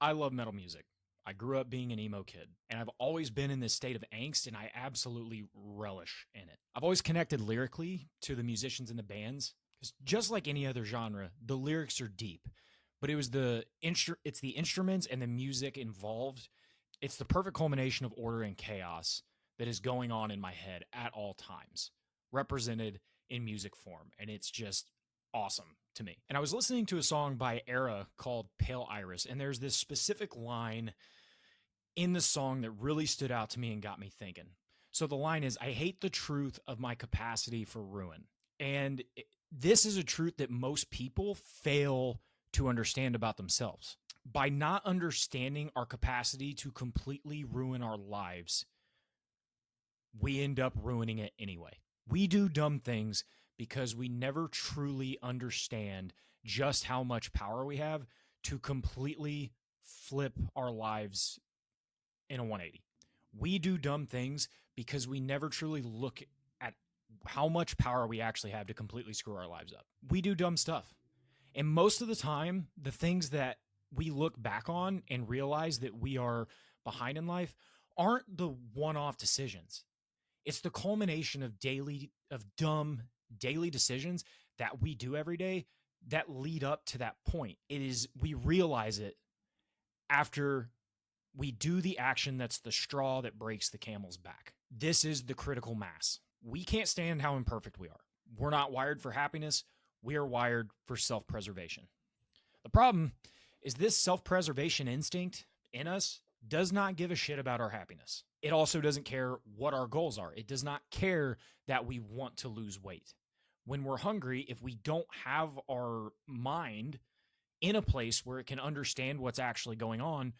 I love metal music. I grew up being an emo kid, and I've always been in this state of angst, and I absolutely relish in it. I've always connected lyrically to the musicians and the bands, because just like any other genre, the lyrics are deep, but it's the instruments and the music involved. It's the perfect culmination of order and chaos that is going on in my head at all times, represented in music form, and it's just awesome to me. And I was listening to a song by Era called Pale Iris, and there's this specific line in the song that really stood out to me and got me thinking. So the line is, I hate the truth of my capacity for ruin. And this is a truth that most people fail to understand about themselves. By not understanding our capacity to completely ruin our lives, we end up ruining it anyway. We do dumb things because we never truly understand just how much power we have to completely flip our lives in a 180. We do dumb things because we never truly look at how much power we actually have to completely screw our lives up. We do dumb stuff. And most of the time, the things that we look back on and realize that we are behind in life aren't the one-off decisions. It's the culmination of dumb daily decisions that we do every day that lead up to that point. We realize it after we do the action that's the straw that breaks the camel's back. This is the critical mass. We can't stand how imperfect we are. We're not wired for happiness. We are wired for self-preservation. The problem is this self-preservation instinct in us does not give a shit about our happiness. It also doesn't care what our goals are. It does not care that we want to lose weight. When we're hungry, if we don't have our mind in a place where it can understand what's actually going on,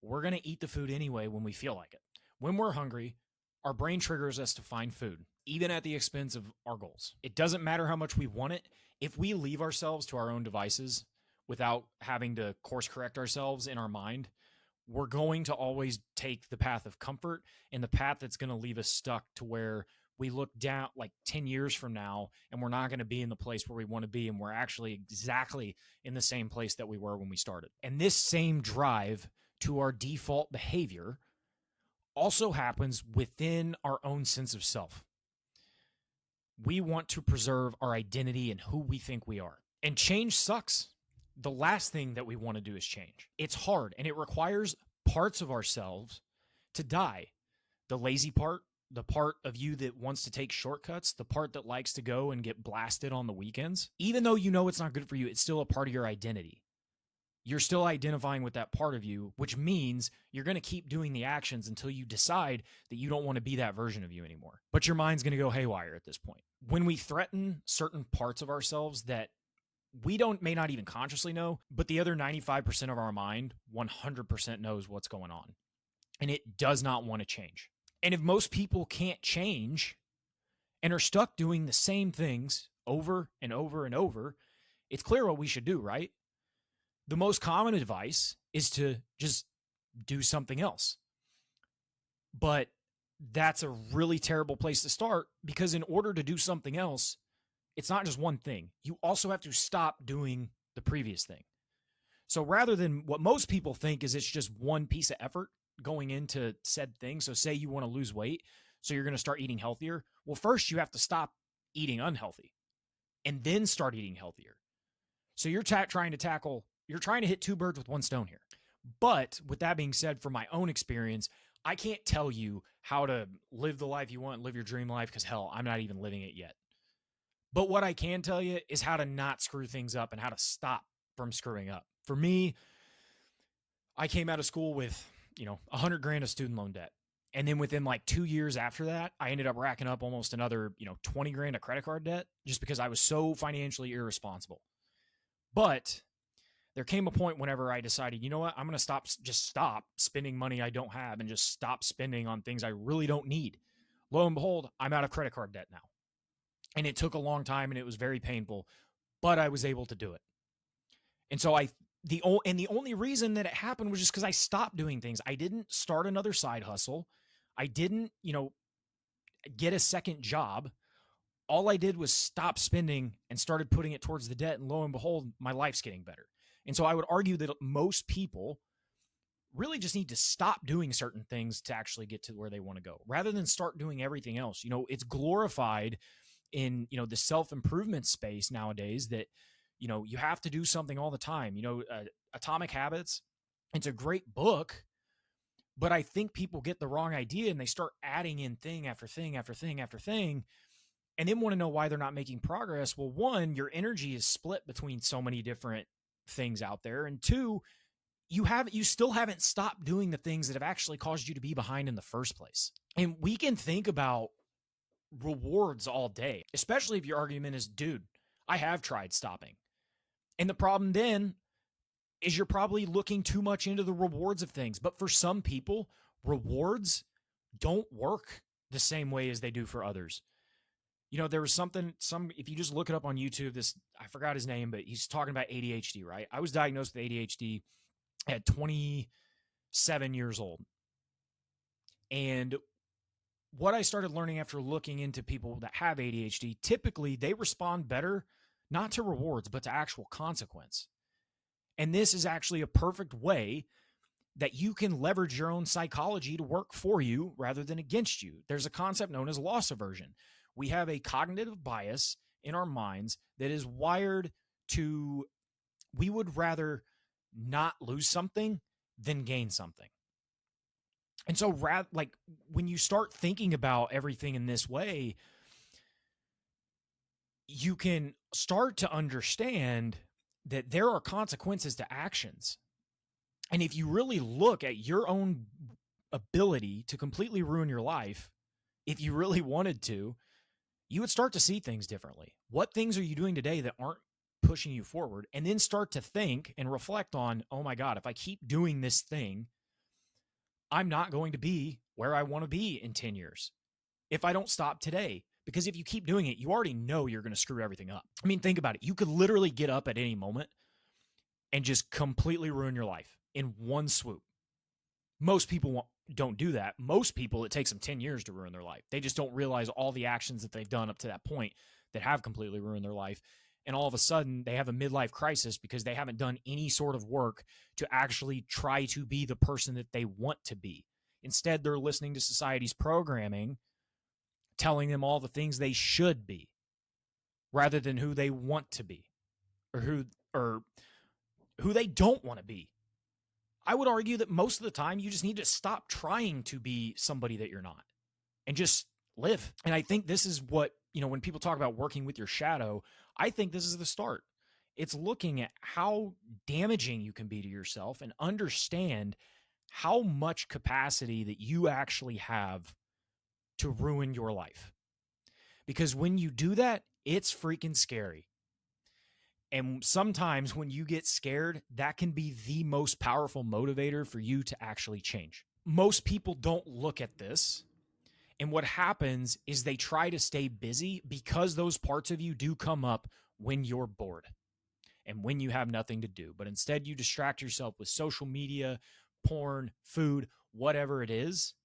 we're going to eat the food anyway when we feel like it. When we're hungry, our brain triggers us to find food, even at the expense of our goals. It doesn't matter how much we want it. If we leave ourselves to our own devices without having to course correct ourselves in our mind, we're going to always take the path of comfort and the path that's going to leave us stuck to where we look down like 10 years from now and we're not going to be in the place where we want to be. And we're actually exactly in the same place that we were when we started. And this same drive to our default behavior also happens within our own sense of self. We want to preserve our identity and who we think we are. And change sucks. The last thing that we want to do is change. It's hard and it requires parts of ourselves to die. The lazy part, the part of you that wants to take shortcuts, the part that likes to go and get blasted on the weekends. Even though you know it's not good for you, it's still a part of your identity. You're still identifying with that part of you, which means you're going to keep doing the actions until you decide that you don't want to be that version of you anymore. But your mind's going to go haywire at this point. When we threaten certain parts of ourselves that we may not even consciously know, but the other 95% of our mind 100% knows what's going on. And it does not want to change. And if most people can't change and are stuck doing the same things over and over and over, it's clear what we should do, right? The most common advice is to just do something else. But that's a really terrible place to start, because in order to do something else, it's not just one thing. You also have to stop doing the previous thing. So rather than what most people think is it's just one piece of effort going into said thing. So say you want to lose weight, so you're going to start eating healthier. Well, first you have to stop eating unhealthy and then start eating healthier. So you're trying to hit two birds with one stone here. But with that being said, from my own experience, I can't tell you how to live the life you want, live your dream life, because hell, I'm not even living it yet. But what I can tell you is how to not screw things up and how to stop from screwing up. For me, I came out of school with, $100 grand of student loan debt. And then within like 2 years after that, I ended up racking up almost another, 20 grand of credit card debt just because I was so financially irresponsible. But there came a point whenever I decided, you know what, I'm going to stop spending money I don't have and just stop spending on things I really don't need. Lo and behold, I'm out of credit card debt now. And it took a long time and it was very painful, but I was able to do it. And so the only reason that it happened was just because I stopped doing things. I didn't start another side hustle. I didn't, get a second job. All I did was stop spending and started putting it towards the debt. And lo and behold, my life's getting better. And so I would argue that most people really just need to stop doing certain things to actually get to where they want to go rather than start doing everything else. It's glorified in, the self-improvement space nowadays that, you have to do something all the time. Atomic Habits, it's a great book, but I think people get the wrong idea and they start adding in thing after thing after thing after thing and then want to know why they're not making progress. Well, one, your energy is split between so many different things out there. And two, you still haven't stopped doing the things that have actually caused you to be behind in the first place. And we can think about rewards all day, especially if your argument is, dude, I have tried stopping. And the problem then is you're probably looking too much into the rewards of things. But for some people, rewards don't work the same way as they do for others. There was if you just look it up on YouTube, I forgot his name, but he's talking about ADHD, right? I was diagnosed with ADHD at 27 years old. And what I started learning after looking into people that have ADHD, typically they respond better, not to rewards, but to actual consequence. And this is actually a perfect way that you can leverage your own psychology to work for you rather than against you. There's a concept known as loss aversion. We have a cognitive bias in our minds that is wired to, we would rather not lose something than gain something. And so when you start thinking about everything in this way, you can start to understand that there are consequences to actions. And if you really look at your own ability to completely ruin your life, if you really wanted to, you would start to see things differently. What things are you doing today that aren't pushing you forward? And then start to think and reflect on, oh my God, if I keep doing this thing, I'm not going to be where I want to be in 10 years if I don't stop today. Because if you keep doing it, you already know you're going to screw everything up. I mean, think about it. You could literally get up at any moment and just completely ruin your life in one swoop. Most people don't do that. Most people, it takes them 10 years to ruin their life. They just don't realize all the actions that they've done up to that point that have completely ruined their life. And all of a sudden, they have a midlife crisis because they haven't done any sort of work to actually try to be the person that they want to be. Instead, they're listening to society's programming, telling them all the things they should be rather than who they want to be or who they don't want to be. I would argue that most of the time you just need to stop trying to be somebody that you're not and just live. And I think this is what, when people talk about working with your shadow, I think this is the start. It's looking at how damaging you can be to yourself and understand how much capacity that you actually have to ruin your life. Because when you do that, it's freaking scary. And sometimes when you get scared, that can be the most powerful motivator for you to actually change. Most people don't look at this. And what happens is they try to stay busy because those parts of you do come up when you're bored and when you have nothing to do. But instead, you distract yourself with social media, porn, food, whatever it is,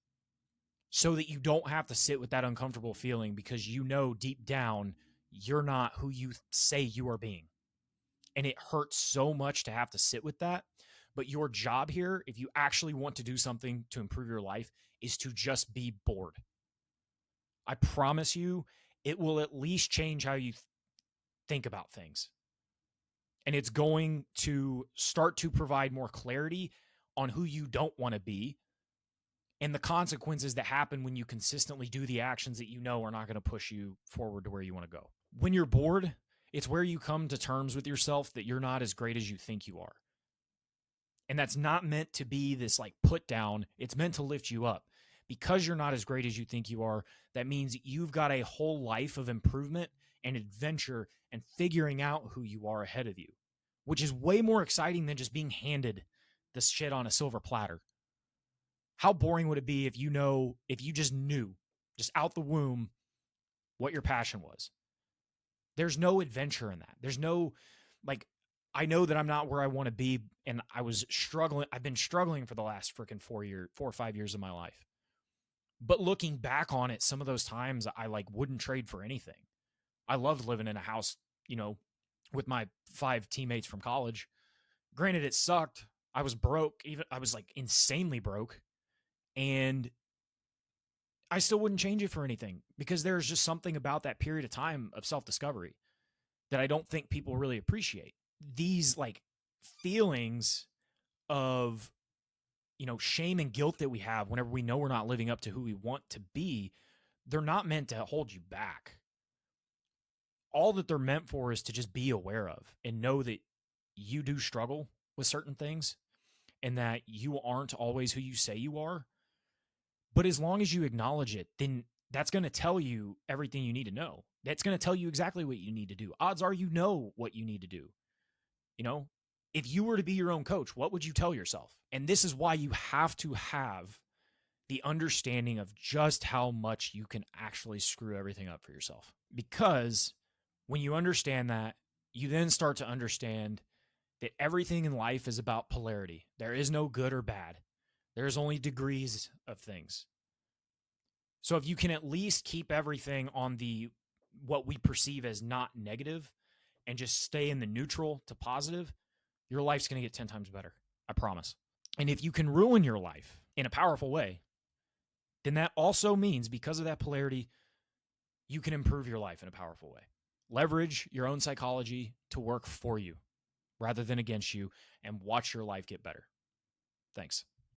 so that you don't have to sit with that uncomfortable feeling because you know deep down you're not who you say you are being. And it hurts so much to have to sit with that. But your job here, if you actually want to do something to improve your life, is to just be bored. I promise you, it will at least change how you think about things. And it's going to start to provide more clarity on who you don't want to be and the consequences that happen when you consistently do the actions that you know are not going to push you forward to where you want to go. When you're bored, it's where you come to terms with yourself that you're not as great as you think you are. And that's not meant to be this like put down. It's meant to lift you up. Because you're not as great as you think you are, that means you've got a whole life of improvement and adventure and figuring out who you are ahead of you, which is way more exciting than just being handed this shit on a silver platter. How boring would it be if you just knew, just out the womb, what your passion was? There's no adventure in that. There's no, I know that I'm not where I want to be, and I've been struggling for the last freaking 4 or 5 years of my life. But looking back on it, some of those times I wouldn't trade for anything. I loved living in a house, with my 5 teammates from college. Granted, it sucked. I was broke, even I was like insanely broke, and I still wouldn't change it for anything because there's just something about that period of time of self-discovery that I don't think people really appreciate. These like feelings of, shame and guilt that we have whenever we know we're not living up to who we want to be, they're not meant to hold you back. All that they're meant for is to just be aware of and know that you do struggle with certain things and that you aren't always who you say you are. But as long as you acknowledge it, then that's going to tell you everything you need to know. That's going to tell you exactly what you need to do. Odds are you know what you need to do. You know, if you were to be your own coach, what would you tell yourself? And this is why you have to have the understanding of just how much you can actually screw everything up for yourself. Because when you understand that, you then start to understand that everything in life is about polarity. There is no good or bad. There's only degrees of things. So if you can at least keep everything on the what we perceive as not negative and just stay in the neutral to positive, your life's going to get 10 times better. I promise. And if you can ruin your life in a powerful way, then that also means because of that polarity, you can improve your life in a powerful way. Leverage your own psychology to work for you rather than against you and watch your life get better. Thanks.